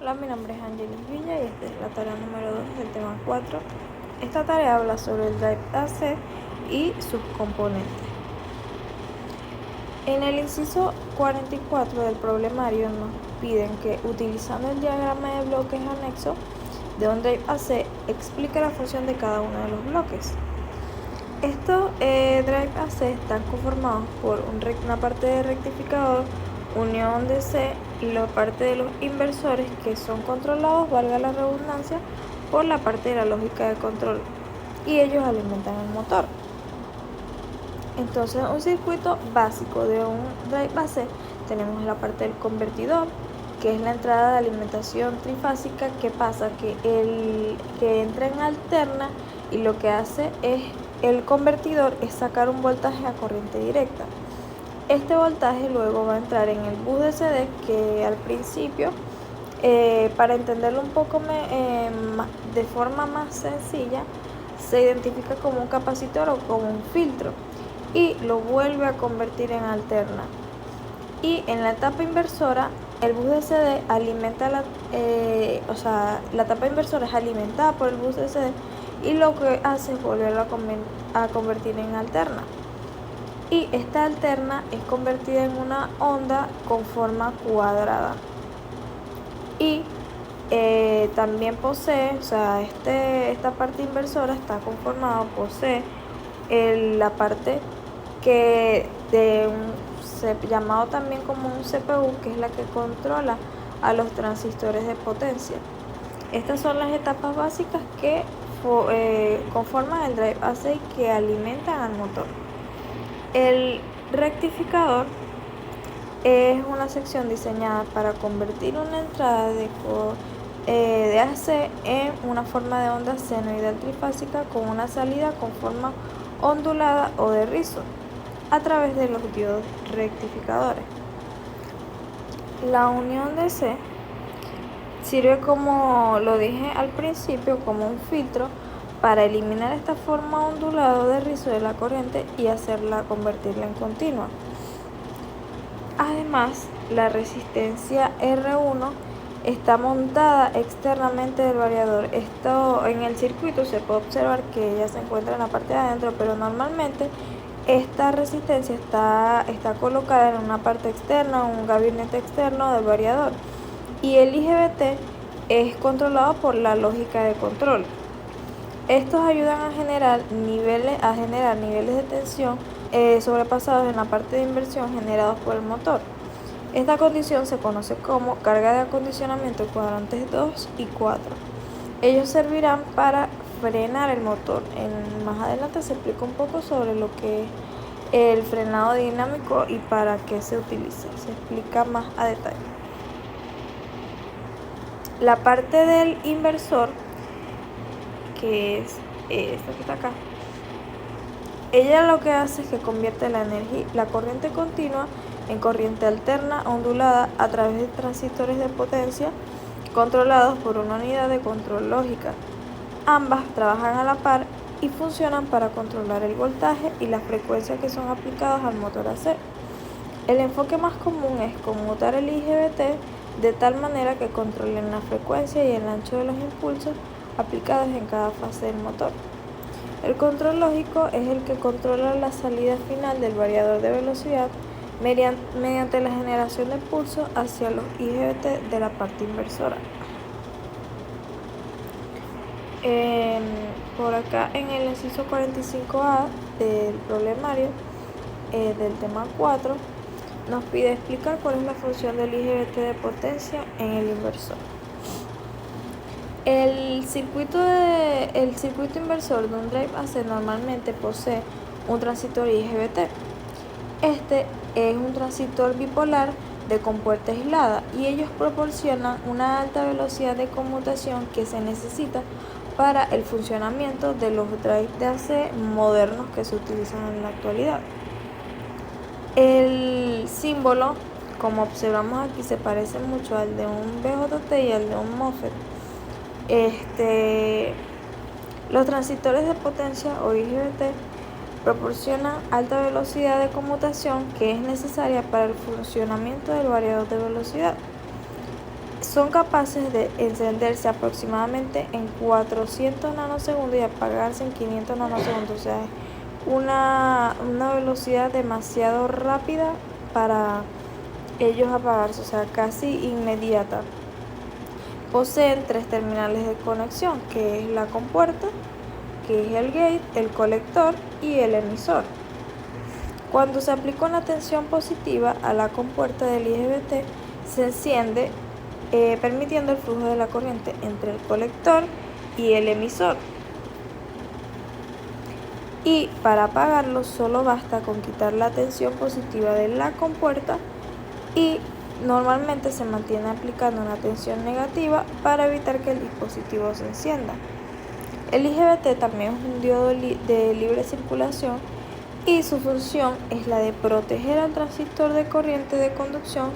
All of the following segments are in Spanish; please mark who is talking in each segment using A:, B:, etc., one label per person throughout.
A: Hola, mi nombre es Angelis Villa y esta es la tarea número 2 del tema 4. Esta tarea habla sobre el drive AC y subcomponentes. En el inciso 44 del problemario nos piden que, utilizando el diagrama de bloques anexo de un drive AC, explique la función de cada uno de los bloques. Estos drive AC están conformados por una parte de rectificador, unión DC y la parte de los inversores, que son controlados, valga la redundancia, por la parte de la lógica de control, y ellos alimentan el motor. Entonces, un circuito básico de un drive AC, tenemos la parte del convertidor, que es la entrada de alimentación trifásica. ¿Qué pasa? Que entra en alterna, y lo que hace es el convertidor es sacar un voltaje a corriente directa. Este voltaje luego va a entrar en el bus de CD, que al principio, para entenderlo un poco de forma más sencilla, se identifica como un capacitor o como un filtro, y lo vuelve a convertir en alterna. Y en la etapa inversora, el bus de CD alimenta la etapa inversora es alimentada por el bus de CD, y lo que hace es volverlo a convertir en alterna. Y esta alterna es convertida en una onda con forma cuadrada. Y también posee, esta parte inversora está conformada, posee la parte llamado también como un CPU, que es la que controla a los transistores de potencia. Estas son las etapas básicas que conforman el drive AC y que alimentan al motor. El rectificador es una sección diseñada para convertir una entrada de AC en una forma de onda senoidal trifásica con una salida con forma ondulada o de rizo a través de los diodos rectificadores. La unión DC sirve, como lo dije al principio, como un filtro para eliminar esta forma ondulada o de rizo de la corriente y convertirla en continua. Además, la resistencia R1 está montada externamente del variador. Esto en el circuito se puede observar que ella se encuentra en la parte de adentro, pero normalmente esta resistencia está colocada en una parte externa, un gabinete externo del variador, y el IGBT es controlado por la lógica de control. Estos ayudan a generar niveles de tensión sobrepasados en la parte de inversión generados por el motor. Esta condición se conoce como carga de acondicionamiento cuadrantes 2 y 4. Ellos servirán para frenar el motor. Más adelante se explica un poco sobre lo que es el frenado dinámico y para qué se utiliza. Se explica más a detalle. La parte del inversor, que es esta que está acá, ella lo que hace es que convierte la corriente continua en corriente alterna ondulada a través de transistores de potencia controlados por una unidad de control lógica. Ambas trabajan a la par y funcionan para controlar el voltaje y la frecuencia que son aplicados al motor AC. El enfoque más común es conmutar el IGBT de tal manera que controlen la frecuencia y el ancho de los impulsos aplicados en cada fase del motor. El control lógico es el que controla la salida final del variador de velocidad mediante la generación de pulsos hacia los IGBT de la parte inversora. Por acá en el inciso 45A del problemario del tema 4 nos pide explicar cuál es la función del IGBT de potencia en el inversor. El circuito inversor de un drive AC normalmente posee un transistor IGBT. Este es un transistor bipolar de compuerta aislada, y ellos proporcionan una alta velocidad de conmutación que se necesita para el funcionamiento de los drives de AC modernos que se utilizan en la actualidad. El símbolo, como observamos aquí, se parece mucho al de un BJT y al de un MOSFET. Los transistores de potencia o IGBT proporcionan alta velocidad de conmutación que es necesaria para el funcionamiento del variador de velocidad. son capaces de encenderse aproximadamente en 400 nanosegundos y apagarse en 500 nanosegundos. O sea, es una velocidad demasiado rápida para ellos apagarse, o sea, casi inmediata. Poseen 3 terminales de conexión, que es la compuerta, que es el gate, el colector y el emisor. Cuando se aplica una tensión positiva a la compuerta del IGBT, se enciende, permitiendo el flujo de la corriente entre el colector y el emisor. Y para apagarlo solo basta con quitar la tensión positiva de la compuerta y normalmente se mantiene aplicando una tensión negativa para evitar que el dispositivo se encienda. El IGBT también es un diodo de libre circulación y su función es la de proteger al transistor de corriente de conducción,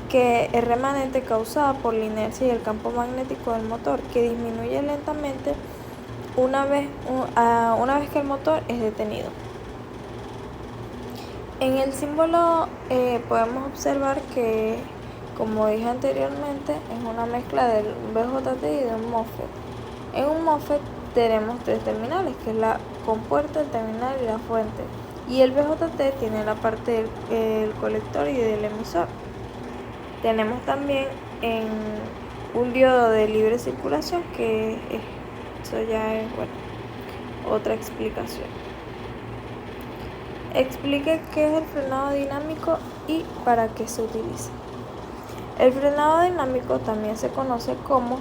A: que es remanente causada por la inercia y el campo magnético del motor, que disminuye lentamente una vez que el motor es detenido. En el símbolo podemos observar que, como dije anteriormente, es una mezcla del VJT y de un MOSFET. En un MOSFET tenemos 3 terminales, que es la compuerta, el terminal y la fuente. Y el VJT tiene la parte del colector y del emisor. Tenemos también en un diodo de libre circulación, que eso ya es otra explicación. Explique qué es el frenado dinámico y para qué se utiliza. El frenado dinámico también se conoce como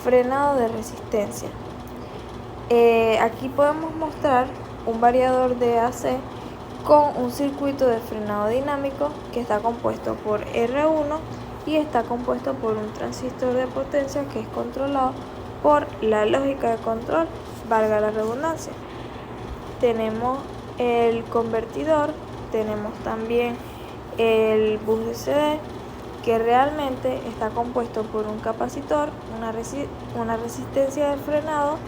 A: frenado de resistencia. Aquí podemos mostrar un variador de AC con un circuito de frenado dinámico que está compuesto por R1 y está compuesto por un transistor de potencia que es controlado por la lógica de control, valga la redundancia. Tenemos el convertidor, tenemos también el bus de CD, que realmente está compuesto por un capacitor, una resistencia de frenado,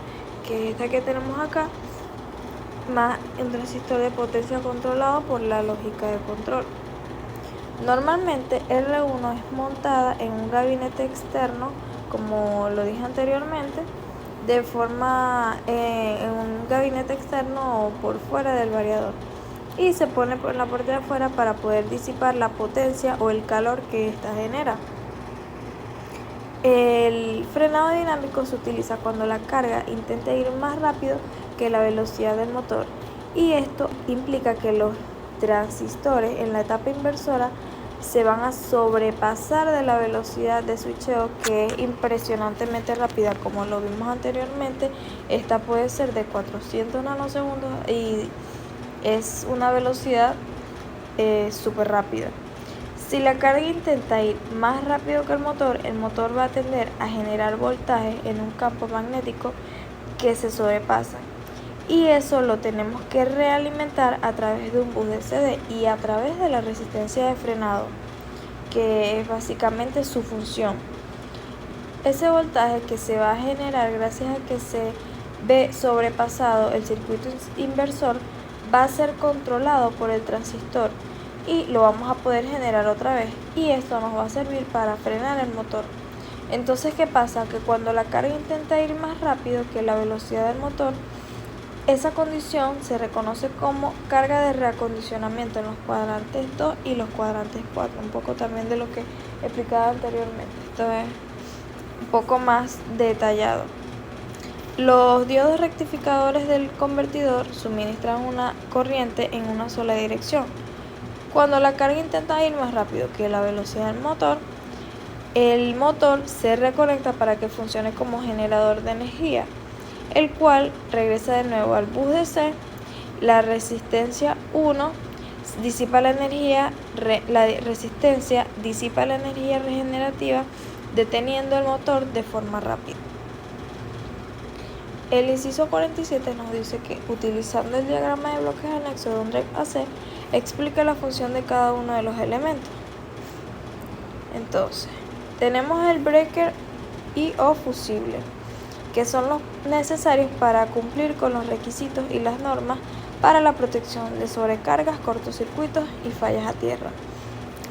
A: que es esta que tenemos acá, más un transistor de potencia controlado por la lógica de control. Normalmente R1 es montada en un gabinete externo, como lo dije anteriormente, de forma en un gabinete externo o por fuera del variador, y se pone por la parte de afuera para poder disipar la potencia o el calor que ésta genera. El frenado dinámico se utiliza cuando la carga intenta ir más rápido que la velocidad del motor, y esto implica que los transistores en la etapa inversora se van a sobrepasar de la velocidad de switcheo, que es impresionantemente rápida. Como lo vimos anteriormente, esta puede ser de 400 nanosegundos y es una velocidad súper rápida. Si la carga intenta ir más rápido que el motor va a tender a generar voltaje en un campo magnético que se sobrepasa, y eso lo tenemos que realimentar a través de un bus de CD y a través de la resistencia de frenado, que es básicamente su función. Ese voltaje que se va a generar gracias a que se ve sobrepasado el circuito inversor va a ser controlado por el transistor y lo vamos a poder generar otra vez, y esto nos va a servir para frenar el motor. Entonces, ¿qué pasa? Que cuando la carga intenta ir más rápido que la velocidad del motor, esa condición se reconoce como carga de reacondicionamiento en los cuadrantes 2 y los cuadrantes 4, un poco también de lo que explicaba anteriormente. Esto es un poco más detallado. Los diodos rectificadores del convertidor suministran una corriente en una sola dirección. Cuando la carga intenta ir más rápido que la velocidad del motor, el motor se reconecta para que funcione como generador de energía, el cual regresa de nuevo al bus DC. La resistencia 1 disipa la energía, la resistencia disipa la energía regenerativa, deteniendo el motor de forma rápida. El inciso 47 nos dice que, utilizando el diagrama de bloques anexo de un drive AC, explica la función de cada uno de los elementos. Entonces, tenemos el breaker y o fusible, que son los necesarios para cumplir con los requisitos y las normas para la protección de sobrecargas, cortocircuitos y fallas a tierra.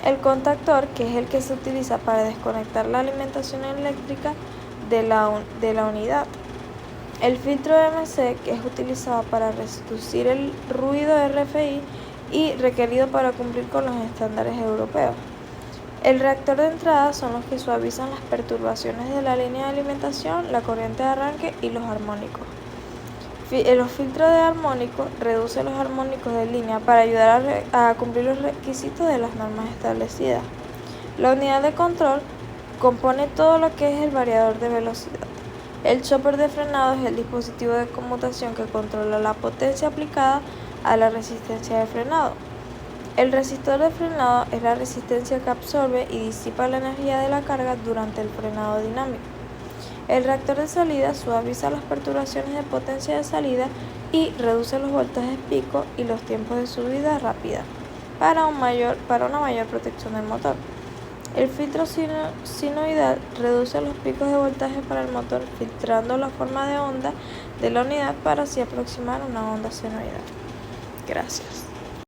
A: el contactor, que es el que se utiliza para desconectar la alimentación eléctrica de la unidad. El filtro MC, que es utilizado para reducir el ruido RFI y requerido para cumplir con los estándares europeos. El reactor de entrada son los que suavizan las perturbaciones de la línea de alimentación, la corriente de arranque y los armónicos. Los filtros de armónicos reducen los armónicos de línea para ayudar a cumplir los requisitos de las normas establecidas. La unidad de control compone todo lo que es el variador de velocidad. El chopper de frenado es el dispositivo de conmutación que controla la potencia aplicada a la resistencia de frenado. El resistor de frenado es la resistencia que absorbe y disipa la energía de la carga durante el frenado dinámico. El reactor de salida suaviza las perturbaciones de potencia de salida y reduce los voltajes pico y los tiempos de subida rápida para una mayor protección del motor. El filtro sinoidal reduce los picos de voltaje para el motor, filtrando la forma de onda de la unidad para así aproximar una onda senoidal. Gracias.